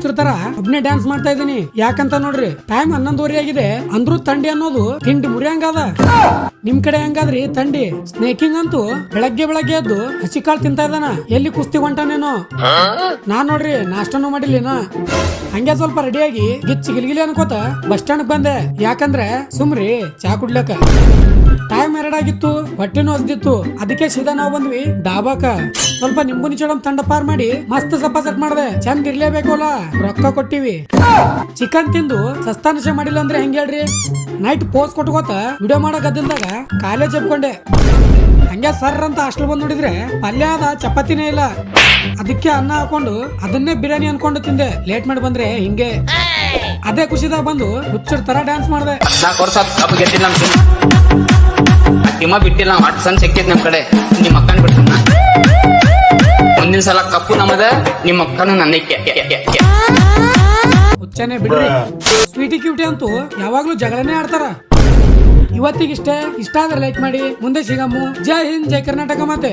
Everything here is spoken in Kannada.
ಹುಚ್ಚರ ತರ ಒಬ್ನೇ ಡ್ಯಾನ್ಸ್ ಮಾಡ್ತಾ ಇದೀನಿ. ಯಾಕಂತ ನೋಡ್ರಿ, ಟೈಮ್ 11:30 ಆಗಿದೆ ಅಂದ್ರೂ ತಂಡಿ ಅನ್ನೋದು ತಿಂಡಿ ಮುರಿಯಂಗದ. ನಿಮ್ ಕಡೆ ಹೆಂಗಾದ್ರಿ ತಂಡಿ? ಸ್ನೇಕಿಂಗ್ ಅಂತೂ ಬೆಳಗ್ಗೆ ಎದ್ದು ಹಸಿಕಾಳು ತಿಂತಾ ಇದ್ದಾನ. ಎಲ್ಲಿ ಕುಸ್ತಿ ಹೊಂಟಾನೇನೋ. ನಾನ್ ನೋಡ್ರಿ ನಾಷ್ಟನೂ ಮಾಡಿಲ್ಲಿನ. ಹಂಗೆ ಸ್ವಲ್ಪ ರೆಡಿಯಾಗಿ ಗಿಲಿಗಿಲಿ ಅನ್ಕೋತ ಬಸ್ ಸ್ಟ್ಯಾಂಡ್ ಬಂದೆ. ಯಾಕಂದ್ರೆ ಸುಮ್ರಿ ಚಾ ಕುಡ್ಲಕ್ಕ. ಟೈಮ್ 2 ಆಗಿತ್ತು, ಹೊಟ್ಟೆನೂ ಹಸ್ದಿತ್ತು. ಅದಕ್ಕೆ ಸೀದಾ ನಾವು ಬಂದ್ವಿ ಡಾಬಾಕ. ಸ್ವಲ್ಪ ನಿಂಬು ನಿಚೋಡಂ ತಂಡ ಪಾರ್ ಮಾಡಿ ಮಸ್ತ್ ಸಪ್ಪ ಸೆಟ್ ಮಾಡ್ದೆ. ಚಂದ ಇರ್ಲೇಬೇಕಲ್ಲ, ರೊಕ್ಕ ಕೊಟ್ಟಿವಿ. ಚಿಕನ್ ತಿಂದು ಸಸ್ತಾನಶೆ ಮಾಡಿಲ್ಲ ಅಂದ್ರೆ ಹೆಂಗ್ ಹೇಳ್ರಿ? ನೈಟ್ ಪೋಸ್ ಕೊಟ್ಕೋತ ವಿಡಿಯೋ ಮಾಡೋ ಗದ್ದಲ್ದಾಗ ಕಾಲೇಜ್ ಹಬ್ಕೊಂಡೆ. ಹಂಗೆ ಸರ್ ಅಂತ ಹಾಸ್ಟೆಲ್ ಬಂದ್ ನೋಡಿದ್ರೆ ಪಲ್ಯ ಅದ, ಚಪಾತಿನೇ ಇಲ್ಲ. ಅದಕ್ಕೆ ಅನ್ನ ಹಾಕೊಂಡು ಅದನ್ನೇ ಬಿರಿಯಾನಿ ಅನ್ಕೊಂಡು ತಿಂದೆ. ಲೇಟ್ ಮಾಡಿ ಬಂದ್ರೆ ಹಿಂಗೆ. ಅದೇ ಖುಷಿದಾಗ ಬಂದು ಹುಚ್ಚರ ತರ ಡ್ಯಾನ್ಸ್ ಮಾಡ್ದೆ. ತಿಮ್ಮ ಬಿಟ್ಟಿಲ್ಲ, ಅಟ್ ಸಣ್ಣ ಸಿಕ್ಕಿದ್ ನಮ್ ಕಡೆ. ನಿಮ್ ಅಕ್ಕನ ಬಿಡ್ತಾನ ಒಂದಿನ ಸಲ ಕಪ್ಪು ನಮ್ಮದ, ನಿಮ್ ಅಕ್ಕನು ನನ್ನಕ್ಕೆ. ಹುಚ್ಚನೆ ಬಿಡ್ರಿ. ಸ್ವೀಟಿ ಕ್ಯೂಟಿ ಅಂತೂ ಯಾವಾಗ್ಲೂ ಜಗಳನೇ ಆಡ್ತಾರ. ಇವತ್ತಿಗಿಷ್ಟೇ. ಇಷ್ಟ ಆದ್ರೆ ಲೈಕ್ ಮಾಡಿ. ಮುಂದೆ ಸಿಗಮ್ಮು. ಜೈ ಹಿಂದ್, ಜೈ ಕರ್ನಾಟಕ ಮಾತೆ.